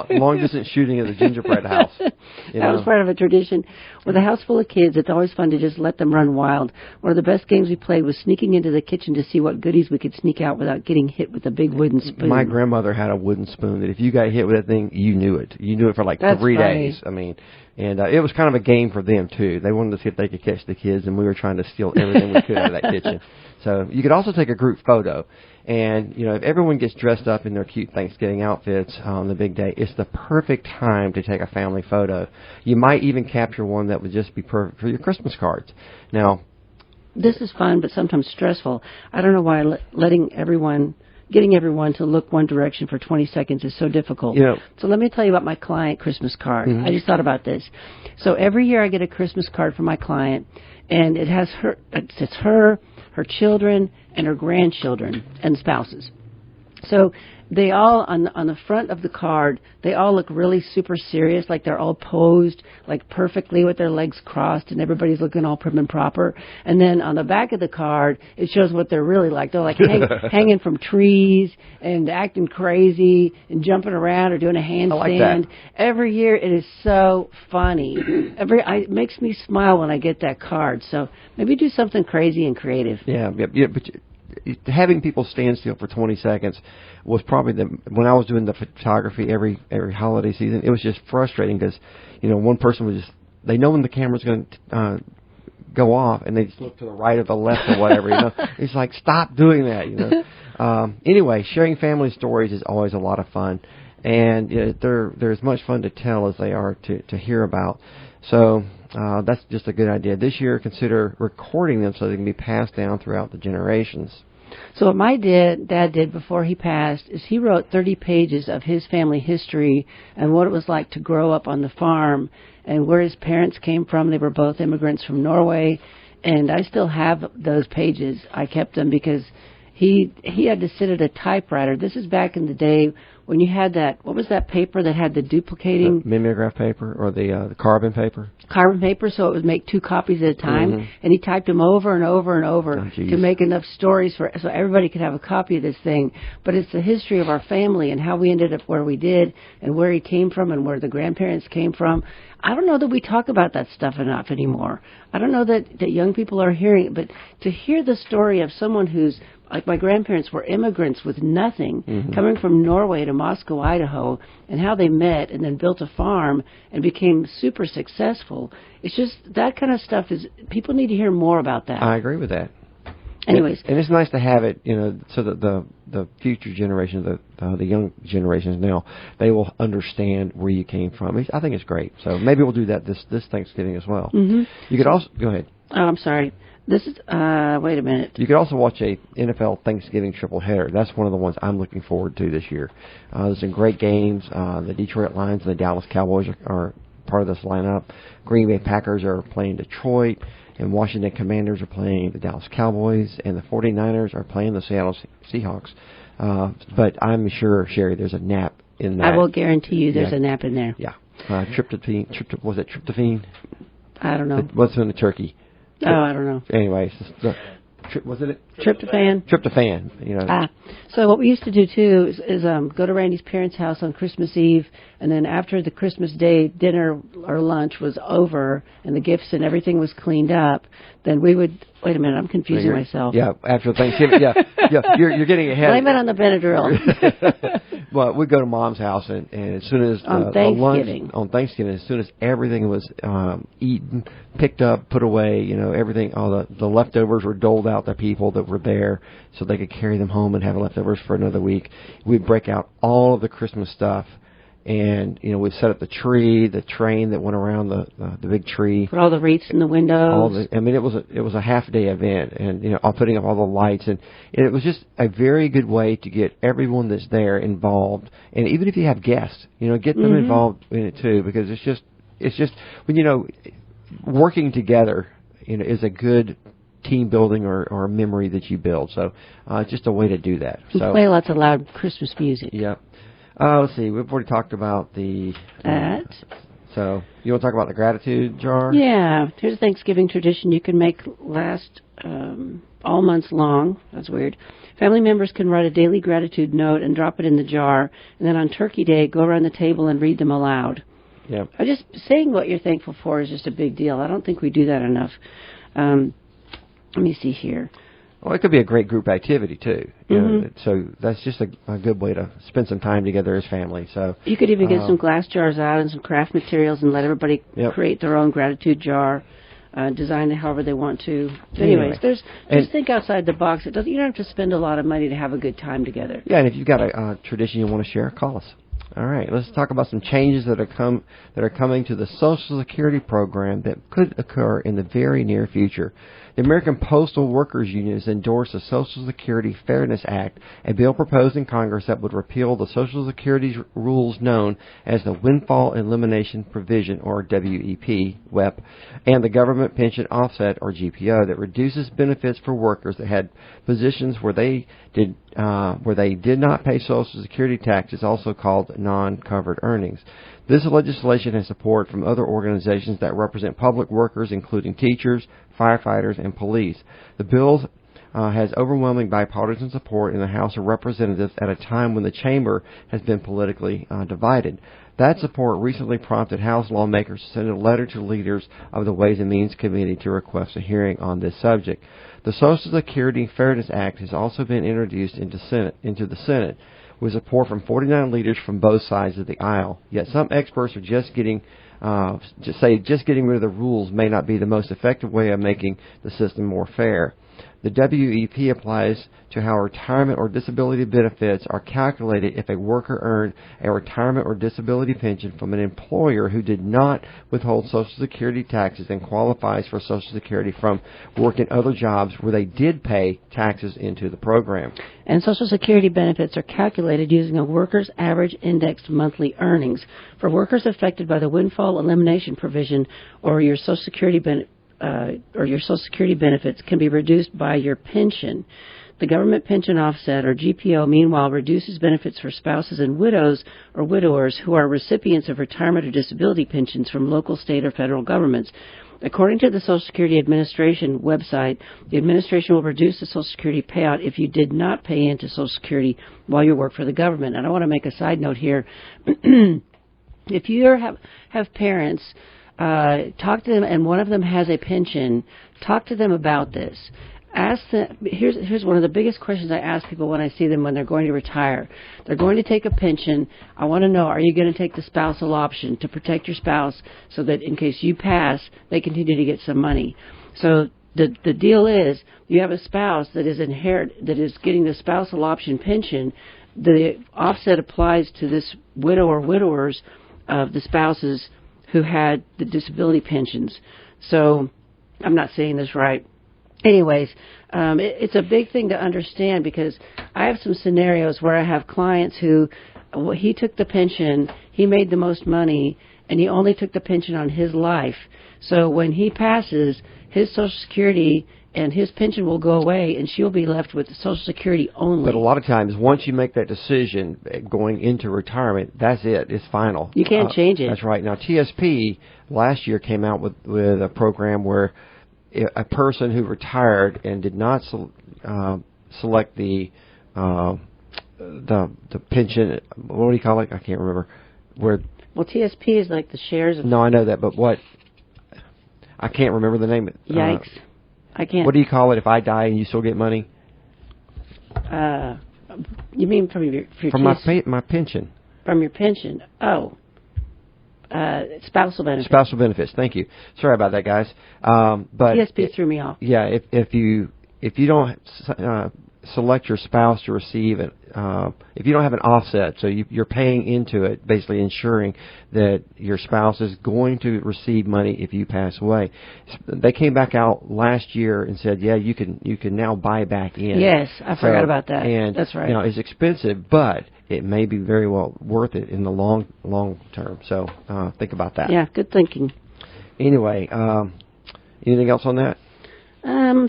long distance shooting at the gingerbread house. That was part of a tradition. With a house full of kids, it's always fun to just let them run wild. One of the best games we played was sneaking into the kitchen to see what goodies we could sneak out without getting hit with a big wooden spoon. My grandmother had a wooden spoon that if you got hit with that thing, you knew it. You knew it for like That's 3 funny. days. I mean, and it was kind of a game for them too. They wanted to see if they could catch the kids, and we were trying to steal everything we could out of that kitchen. So you could also take a group photo. And, if everyone gets dressed up in their cute Thanksgiving outfits on the big day, it's the perfect time to take a family photo. You might even capture one that would just be perfect for your Christmas cards. Now, this is fun, but sometimes stressful. I don't know why getting everyone to look one direction for 20 seconds is so difficult. So let me tell you about my client Christmas card. Mm-hmm. I just thought about this. So every year I get a Christmas card from my client, and it has it's her children, and her grandchildren and spouses. So they all, on the front of the card, they all look really super serious, like they're all posed, like perfectly with their legs crossed, and everybody's looking all prim and proper. And then on the back of the card, it shows what they're really like. They're like hanging from trees and acting crazy and jumping around or doing a handstand. I like that. Every year it is so funny. It makes me smile when I get that card. So maybe do something crazy and creative. Yeah, but having people stand still for 20 seconds was probably when I was doing the photography every holiday season, it was just frustrating because, one person was just, they know when the camera's going to go off and they just look to the right or the left or whatever, It's like, stop doing that, Anyway, sharing family stories is always a lot of fun, and they're as much fun to tell as they are to hear about. So that's just a good idea. This year, consider recording them so they can be passed down throughout the generations. So what my dad did before he passed is he wrote 30 pages of his family history and what it was like to grow up on the farm and where his parents came from. They were both immigrants from Norway, and I still have those pages. I kept them because he had to sit at a typewriter. This is back in the day when you had that, what was that paper that had the duplicating? The mimeograph paper or the carbon paper? Carbon paper, so it would make 2 copies at a time. Mm-hmm. And he typed them over and over and over to make enough stories so everybody could have a copy of this thing. But it's the history of our family and how we ended up where we did and where he came from and where the grandparents came from. I don't know that we talk about that stuff enough anymore. I don't know that young people are hearing it, but to hear the story of someone who's, like my grandparents were immigrants with nothing, coming from Norway to Moscow, Idaho, and how they met and then built a farm and became super successful. It's just that kind of stuff people need to hear more about that. I agree with that. Anyways. And it's nice to have it, so that the future generations, the young generations now, they will understand where you came from. I think it's great. So maybe we'll do that this Thanksgiving as well. Mm-hmm. You could also, go ahead. Oh, I'm sorry. This is, wait a minute. You could also watch a NFL Thanksgiving tripleheader. That's one of the ones I'm looking forward to this year. There's some great games. The Detroit Lions and the Dallas Cowboys are part of this lineup. Green Bay Packers are playing Detroit, and Washington Commanders are playing the Dallas Cowboys, and the 49ers are playing the Seattle Seahawks. But I'm sure, Sherry, there's a nap in that. I will guarantee you there's a nap in there. Yeah. Tryptophan. Was it tryptophan? I don't know. What's in the turkey? I don't know. Anyways, was it Tryptophan? Tryptophan, you know. So what we used to do, too, is go to Randy's parents' house on Christmas Eve, and then after the Christmas Day dinner or lunch was over and the gifts and everything was cleaned up, then we would... Wait a minute, I'm confusing myself. Yeah, after Thanksgiving, you're getting ahead. Blame it on the Benadryl. Well, we'd go to Mom's house, and as soon as on Thanksgiving, as soon as everything was eaten, picked up, put away, everything, all the leftovers were doled out to people that were there, so they could carry them home and have leftovers for another week. We'd break out all of the Christmas stuff. And we'd set up the tree, the train that went around the big tree. Put all the wreaths in the windows. It was a half-day event, and putting up all the lights, and it was just a very good way to get everyone that's there involved. And even if you have guests, get them involved in it too, because it's just when working together, is a good team building or a memory that you build. So it's just a way to do that. So play lots of loud Christmas music. Yeah. Let's see. We've already talked about that. So you want to talk about the gratitude jar? Yeah. Here's a Thanksgiving tradition you can make last all months long. That's weird. Family members can write a daily gratitude note and drop it in the jar, and then on Turkey Day, go around the table and read them aloud. Yeah. Just saying what you're thankful for is just a big deal. I don't think we do that enough. Let me see here. Well, it could be a great group activity, too. So that's just a good way to spend some time together as family. So you could even get some glass jars out and some craft materials and let everybody create their own gratitude jar, design it however they want to. Anyways, just think outside the box. You don't have to spend a lot of money to have a good time together. Yeah, and if you've got a tradition you want to share, call us. All right, let's talk about some changes that are coming to the Social Security program that could occur in the very near future. The American Postal Workers Union has endorsed the Social Security Fairness Act, a bill proposed in Congress that would repeal the Social Security rules known as the Windfall Elimination Provision, or WEP, and the Government Pension Offset, or GPO, that reduces benefits for workers that had positions where they did not pay Social Security taxes, also called non-covered earnings. This legislation has support from other organizations that represent public workers, including teachers, firefighters, and police. The bill has overwhelming bipartisan support in the House of Representatives at a time when the chamber has been politically divided. That support recently prompted House lawmakers to send a letter to leaders of the Ways and Means Committee to request a hearing on this subject. The Social Security Fairness Act has also been introduced into the Senate, with support from 49 leaders from both sides of the aisle. Yet some experts are just getting rid of the rules may not be the most effective way of making the system more fair. The WEP applies to how retirement or disability benefits are calculated if a worker earned a retirement or disability pension from an employer who did not withhold Social Security taxes and qualifies for Social Security from working other jobs where they did pay taxes into the program. And Social Security benefits are calculated using a worker's average indexed monthly earnings. For workers affected by the Windfall Elimination Provision, or your Social Security benefits can be reduced by your pension. The Government Pension Offset, or GPO, meanwhile, reduces benefits for spouses and widows or widowers who are recipients of retirement or disability pensions from local, state, or federal governments. According to the Social Security Administration website, the administration will reduce the Social Security payout if you did not pay into Social Security while you work for the government. And I want to make a side note here. If you have parents, talk to them, and one of them has a pension, talk to them about this. Ask them. Here's one of the biggest questions I ask people when I see them when they're going to retire. They're going to take a pension. I want to know, are you going to take the spousal option to protect your spouse so that in case you pass, they continue to get some money? So the deal is, you have a spouse that is getting the spousal option pension. The offset applies to this widow or widowers of the spouses who had the disability pensions. So I'm not saying this right. Anyways, it's a big thing to understand because I have some scenarios where I have clients who he took the pension, he made the most money, and he only took the pension on his life. So when he passes, his Social Security and his pension will go away, and she'll be left with Social Security only. But a lot of times, once you make that decision going into retirement, that's it. It's final. You can't change it. That's right. Now, TSP last year came out with a program where a person who retired and did not select the pension, what do you call it? I can't remember. Well, TSP is like the shares of... No, I know that, but what? I can't remember the name. Yikes. I can't... What do you call it if I die and you still get money? You mean from your my pension. From your pension. Oh. Spousal benefits. Spousal benefits. Thank you. Sorry about that, guys. But TSP threw me off. Yeah, if you don't select your spouse to receive it, if you don't have an offset, so you're paying into it, basically ensuring that your spouse is going to receive money if you pass away. They came back out last year and said, yeah, you can now buy back in. Yes, I forgot about that. And that's right. You know, it's expensive, but it may be very well worth it in the long term. So think about that. Yeah, good thinking. Anyway, anything else on that?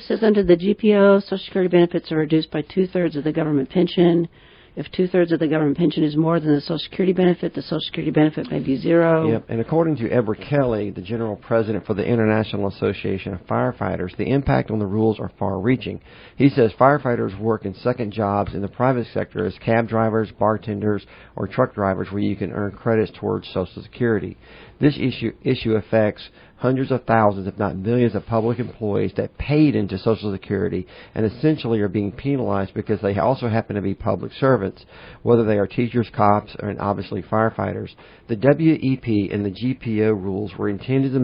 Says under the GPO, Social Security benefits are reduced by 2/3 of the government pension. If 2/3 of the government pension is more than the Social Security benefit, the Social Security benefit may be zero. Yep. And according to Edward Kelly, the general president for the International Association of Firefighters, the impact on the rules are far-reaching. He says firefighters work in second jobs in the private sector as cab drivers, bartenders, or truck drivers where you can earn credits towards Social Security. This issue affects hundreds of thousands, if not millions, of public employees that paid into Social Security and essentially are being penalized because they also happen to be public servants, whether they are teachers, cops, and obviously firefighters. The WEP and the GPO rules were intended to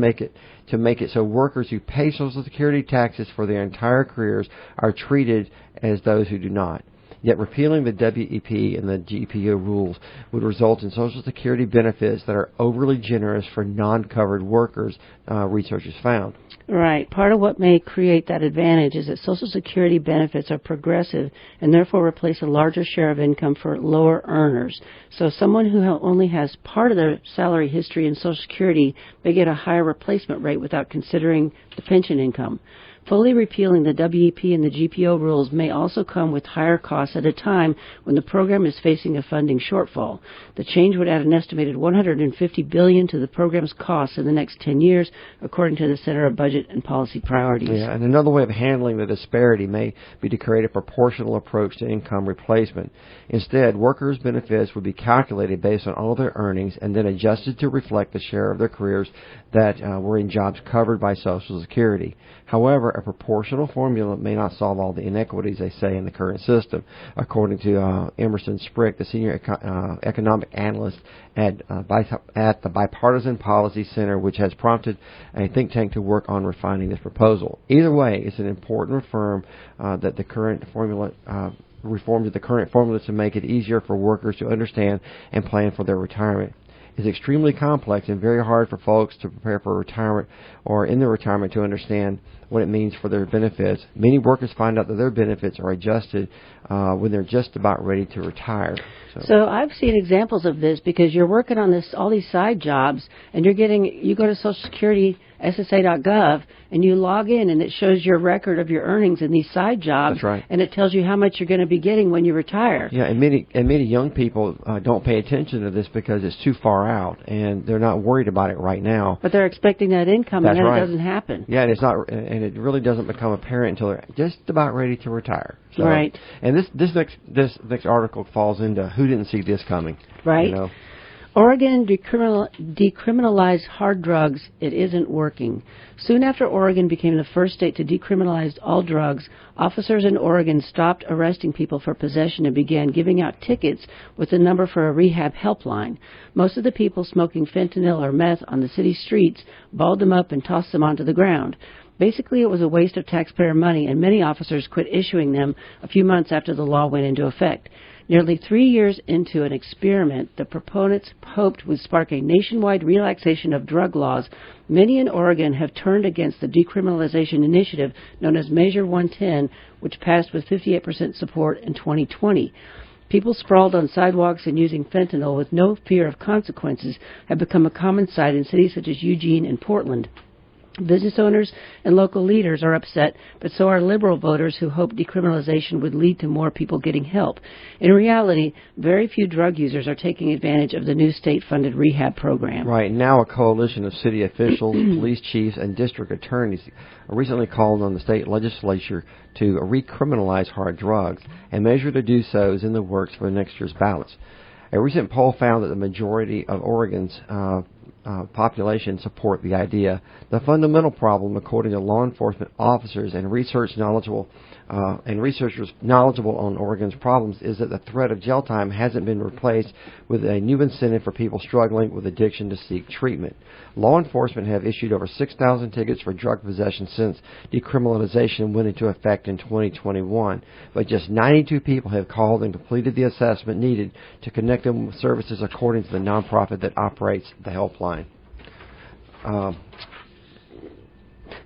make it so workers who pay Social Security taxes for their entire careers are treated as those who do not. Yet repealing the WEP and the GPO rules would result in Social Security benefits that are overly generous for non-covered workers, researchers found. Right. Part of what may create that advantage is that Social Security benefits are progressive and therefore replace a larger share of income for lower earners. So someone who only has part of their salary history in Social Security may get a higher replacement rate without considering the pension income. Fully repealing the WEP and the GPO rules may also come with higher costs at a time when the program is facing a funding shortfall. The change would add an estimated $150 billion to the program's costs in the next 10 years, according to the Center of Budget and Policy Priorities. Yeah, and another way of handling the disparity may be to create a proportional approach to income replacement. Instead, workers' benefits would be calculated based on all their earnings and then adjusted to reflect the share of their careers that were in jobs covered by Social Security. However, a proportional formula may not solve all the inequities, they say, in the current system, according to Emerson Sprick, the senior economic analyst at the Bipartisan Policy Center, which has prompted a think tank to work on refining this proposal. Either way, it's an important reform that the current formula reform to the current formula to make it easier for workers to understand and plan for their retirement. Is extremely complex and very hard for folks to prepare for retirement or in their retirement to understand what it means for their benefits. Many workers find out that their benefits are adjusted when they're just about ready to retire. So I've seen examples of this because you're working on all these side jobs, and you go to Social Security, SSA.gov, and you log in, and it shows your record of your earnings in these side jobs. That's right. And it tells you how much you're going to be getting when you retire. Yeah, and many young people don't pay attention to this because it's too far out, and they're not worried about it right now. But they're expecting that income, That's and then right. It doesn't happen. Yeah, and it really doesn't become apparent until they're just about ready to retire. So, right. And this next article falls into who didn't see this coming. Right. You know? Oregon decriminalized hard drugs. It isn't working. Soon after Oregon became the first state to decriminalize all drugs, officers in Oregon stopped arresting people for possession and began giving out tickets with the number for a rehab helpline. Most of the people smoking fentanyl or meth on the city streets balled them up and tossed them onto the ground. Basically, it was a waste of taxpayer money, and many officers quit issuing them a few months after the law went into effect. Nearly 3 years into an experiment the proponents hoped would spark a nationwide relaxation of drug laws, many in Oregon have turned against the decriminalization initiative known as Measure 110, which passed with 58% support in 2020. People sprawled on sidewalks and using fentanyl with no fear of consequences have become a common sight in cities such as Eugene and Portland. Business owners and local leaders are upset, but so are liberal voters who hope decriminalization would lead to more people getting help. In reality, very few drug users are taking advantage of the new state-funded rehab program. Right. Now a coalition of city officials, police chiefs, and district attorneys recently called on the state legislature to recriminalize hard drugs. A measure to do so is in the works for next year's ballots. A recent poll found that the majority of Oregon's population support the idea. The fundamental problem, according to law enforcement officers and researchers knowledgeable on Oregon's problems, is that the threat of jail time hasn't been replaced with a new incentive for people struggling with addiction to seek treatment. Law enforcement have issued over 6,000 tickets for drug possession since decriminalization went into effect in 2021, but just 92 people have called and completed the assessment needed to connect them with services, according to the nonprofit that operates the helpline.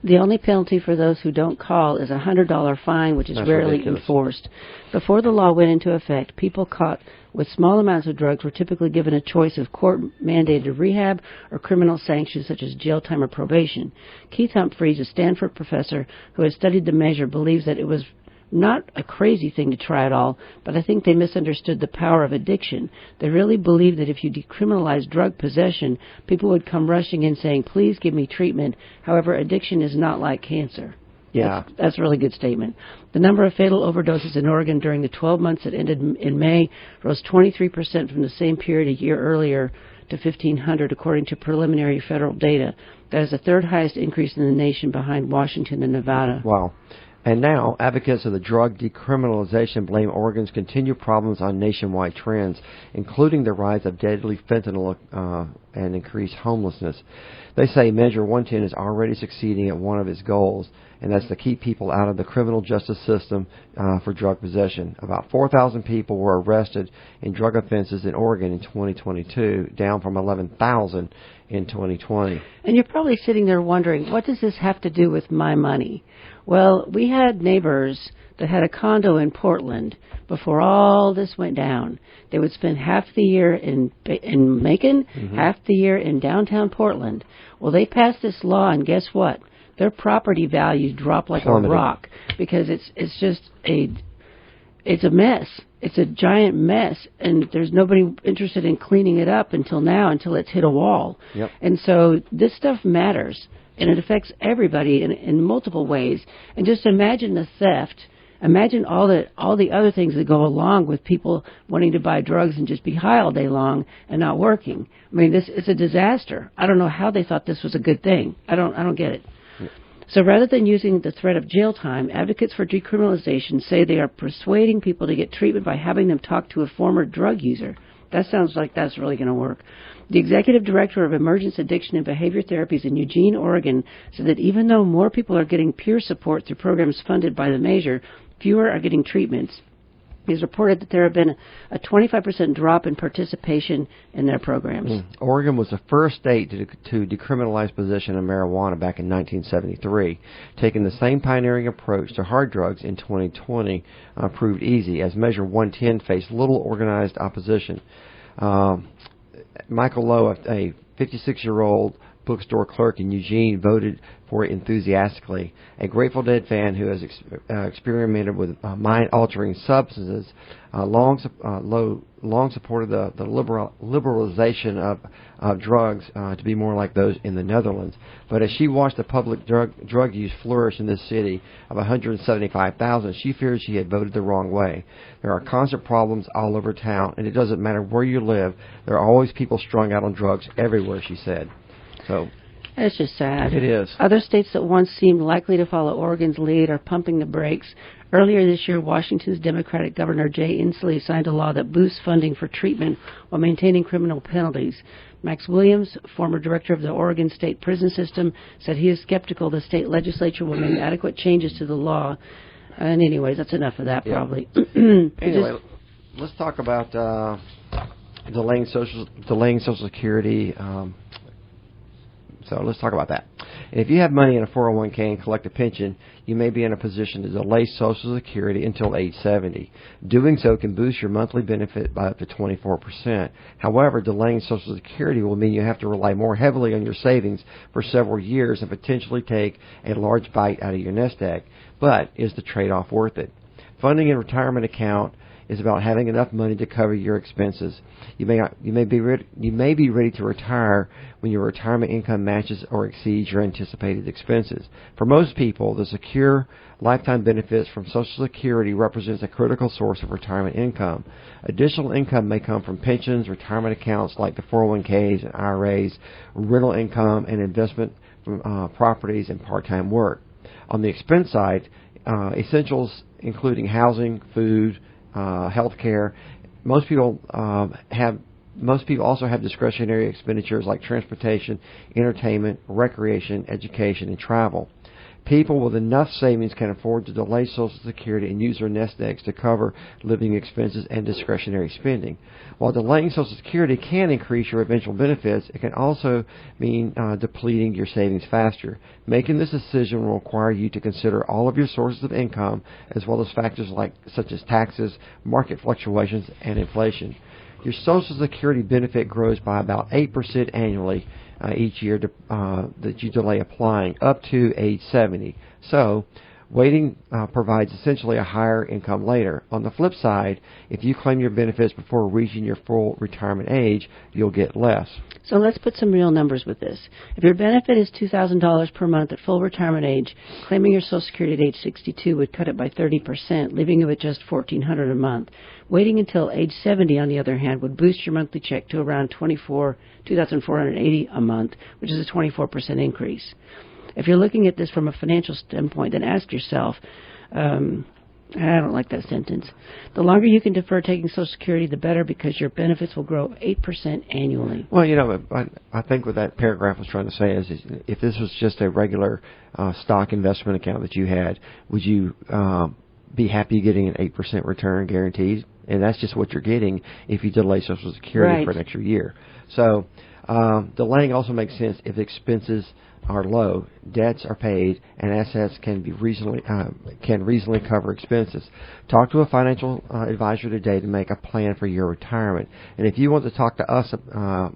The only penalty for those who don't call is a $100 fine, which is rarely ridiculous. enforced. Before the law went into effect, people caught with small amounts of drugs were typically given a choice of court-mandated rehab or criminal sanctions such as jail time or probation. Keith Humphreys, a Stanford professor who has studied the measure, believes that it was not a crazy thing to try at all, but I think they misunderstood the power of addiction. They really believed that if you decriminalized drug possession, people would come rushing in saying, please give me treatment. However, addiction is not like cancer. Yeah. That's a really good statement. The number of fatal overdoses in Oregon during the 12 months that ended in May rose 23% from the same period a year earlier to 1,500, according to preliminary federal data. That is the third highest increase in the nation behind Washington and Nevada. Wow. And now, advocates of the drug decriminalization blame Oregon's continued problems on nationwide trends, including the rise of deadly fentanyl and increased homelessness. They say Measure 110 is already succeeding at one of its goals, and that's to keep people out of the criminal justice system for drug possession. About 4,000 people were arrested in drug offenses in Oregon in 2022, down from 11,000 in 2020. And you're probably sitting there wondering, what does this have to do with my money? Well, we had neighbors that had a condo in Portland before all this went down. They would spend half the year in Macon, half the year in downtown Portland. Well, they passed this law, and guess what? Their property values dropped like plummeted. a rock because it's just it's a mess. It's a giant mess, and there's nobody interested in cleaning it up until it's hit a wall. Yep. And so this stuff matters, and it affects everybody in multiple ways. And just imagine the theft. Imagine all the other things that go along with people wanting to buy drugs and just be high all day long and not working. I mean, it's a disaster. I don't know how they thought this was a good thing. I don't get it. So rather than using the threat of jail time, advocates for decriminalization say they are persuading people to get treatment by having them talk to a former drug user. That sounds like that's really going to work. The executive director of Emergence Addiction and Behavior Therapies in Eugene, Oregon, said that even though more people are getting peer support through programs funded by the measure, fewer are getting treatments. He's reported that there have been a 25% drop in participation in their programs. Oregon was the first state to decriminalize possession of marijuana back in 1973. Taking the same pioneering approach to hard drugs in 2020 proved easy, as Measure 110 faced little organized opposition. Michael Lowe, a 56-year-old bookstore clerk in Eugene, voted for it enthusiastically. A Grateful Dead fan who has experimented with mind-altering substances long supported the liberalization of drugs to be more like those in the Netherlands. But as she watched the public drug use flourish in this city of 175,000, she fears she had voted the wrong way. There are constant problems all over town, and it doesn't matter where you live. There are always people strung out on drugs everywhere, she said. So it's just sad. It is. Other states that once seemed likely to follow Oregon's lead are pumping the brakes. Earlier this year, Washington's Democratic Governor Jay Inslee signed a law that boosts funding for treatment while maintaining criminal penalties. Max Williams, former director of the Oregon State Prison System, said he is skeptical the state legislature will make adequate changes to the law. And anyways, that's enough of that, probably. Anyway, let's talk about delaying Social Security. So let's talk about that. If you have money in a 401k and collect a pension, you may be in a position to delay Social Security until age 70. Doing so can boost your monthly benefit by up to 24%. However, delaying Social Security will mean you have to rely more heavily on your savings for several years and potentially take a large bite out of your nest egg. But is the trade-off worth it? Funding a retirement account is about having enough money to cover your expenses. You may be ready to retire when your retirement income matches or exceeds your anticipated expenses. For most people, the secure lifetime benefits from Social Security represents a critical source of retirement income. Additional income may come from pensions, retirement accounts like the 401ks and IRAs, rental income, and investment from properties and part-time work. On the expense side, essentials including housing, food, health care. Most people also have discretionary expenditures like transportation, entertainment, recreation, education, and travel. People with enough savings can afford to delay Social Security and use their nest eggs to cover living expenses and discretionary spending. While delaying Social Security can increase your eventual benefits, it can also mean depleting your savings faster. Making this decision will require you to consider all of your sources of income, as well as factors such as taxes, market fluctuations, and inflation. Your Social Security benefit grows by about 8% annually each year that you delay applying up to age 70. So, waiting provides essentially a higher income later. On the flip side, if you claim your benefits before reaching your full retirement age, you'll get less. So let's put some real numbers with this. If your benefit is $2,000 per month at full retirement age, claiming your Social Security at age 62 would cut it by 30%, leaving you with just $1,400 a month. Waiting until age 70, on the other hand, would boost your monthly check to around $2,480 a month, which is a 24% increase. If you're looking at this from a financial standpoint, then ask yourself, I don't like that sentence. The longer you can defer taking Social Security, the better, because your benefits will grow 8% annually. Well, you know, I think what that paragraph was trying to say is if this was just a regular stock investment account that you had, would you be happy getting an 8% return guaranteed? And that's just what you're getting if you delay Social Security for an extra year. So delaying also makes sense if expenses are low, debts are paid, and assets can reasonably cover expenses. Talk to a financial advisor today to make a plan for your retirement. And if you want to talk to us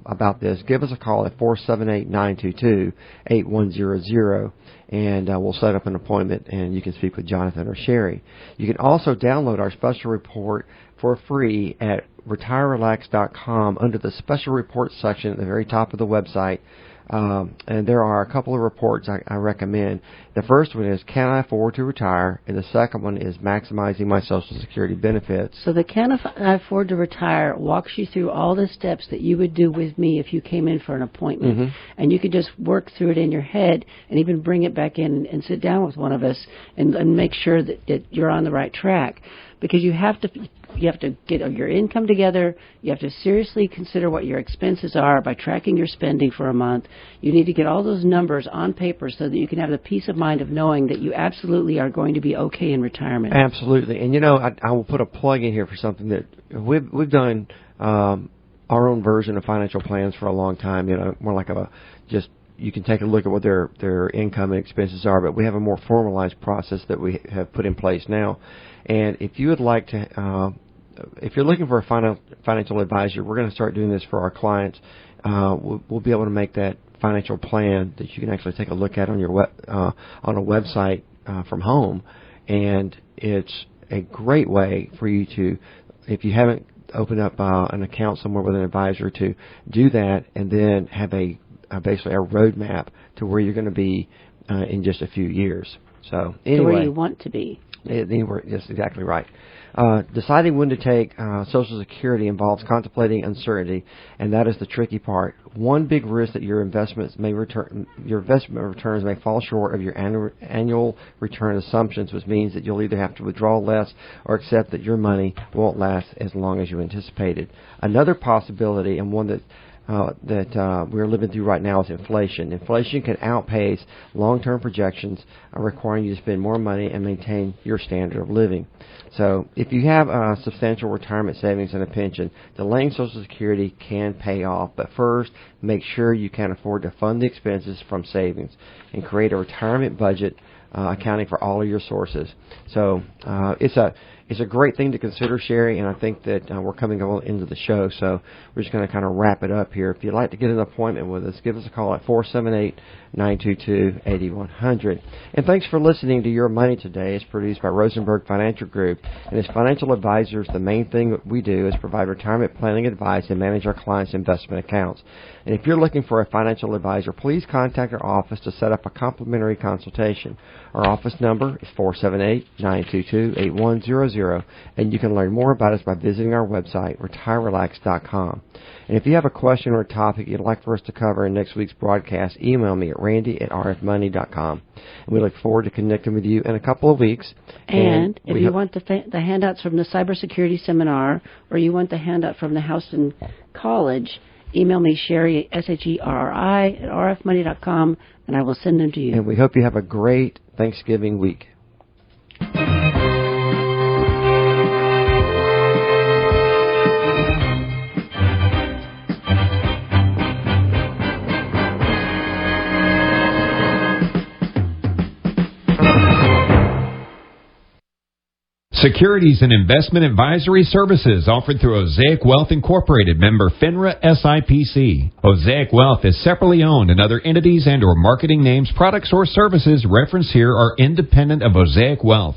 about this, give us a call at 478-922-8100, and we'll set up an appointment, and you can speak with Jonathan or Sherri. You can also download our special report for free at retirerelax.com under the special reports section at the very top of the website. And there are a couple of reports I recommend. The first one is, Can I Afford to Retire? And the second one is Maximizing My Social Security Benefits. So the Can I Afford to Retire walks you through all the steps that you would do with me if you came in for an appointment. Mm-hmm. And you could just work through it in your head and even bring it back in and sit down with one of us and make sure that you're on the right track. Because you have to get your income together. You have to seriously consider what your expenses are by tracking your spending for a month. You need to get all those numbers on paper so that you can have the peace of mind of knowing that you absolutely are going to be okay in retirement. Absolutely. And, you know, I will put a plug in here for something that we've done our own version of financial plans for a long time, you know, more like you can take a look at what their income and expenses are, but we have a more formalized process that we have put in place now. And if you would like to, if you're looking for a financial advisor, we're going to start doing this for our clients. We'll be able to make that financial plan that you can actually take a look at on your on a website from home, and it's a great way for you to, if you haven't opened up an account somewhere with an advisor, to do that and then have basically a roadmap to where you're going to be in just a few years. So anyway, to where you want to be. That's exactly right. Deciding when to take Social Security involves contemplating uncertainty, and that is the tricky part. One big risk that your investment returns may fall short of your annual return assumptions, which means that you'll either have to withdraw less or accept that your money won't last as long as you anticipated. Another possibility, and one that that we're living through right now is inflation. Inflation can outpace long-term projections, requiring you to spend more money and maintain your standard of living. So if you have substantial retirement savings and a pension, delaying Social Security can pay off. But first, make sure you can afford to fund the expenses from savings and create a retirement budget accounting for all of your sources. So it's a great thing to consider, Sherri, and I think that we're coming into the show, so we're just going to kind of wrap it up here. If you'd like to get an appointment with us, give us a call at 478-922-8100. And thanks for listening to Your Money Today. It's produced by Rosenberg Financial Group. And as financial advisors, the main thing that we do is provide retirement planning advice and manage our clients' investment accounts. And if you're looking for a financial advisor, please contact our office to set up a complimentary consultation. Our office number is 478-922-8100, and you can learn more about us by visiting our website, retirerelax.com. And if you have a question or a topic you'd like for us to cover in next week's broadcast, email me at randy@rfmoney.com. And we look forward to connecting with you in a couple of weeks. And if you want the handouts from the cybersecurity seminar, or you want the handout from the Houston College, email me, Sherri, Sherri, @rfmoney.com, and I will send them to you. And we hope you have a great Thanksgiving week. Securities and investment advisory services offered through Osaic Wealth Incorporated, member FINRA SIPC. Osaic Wealth is separately owned, and other entities and or marketing names, products, or services referenced here are independent of Osaic Wealth.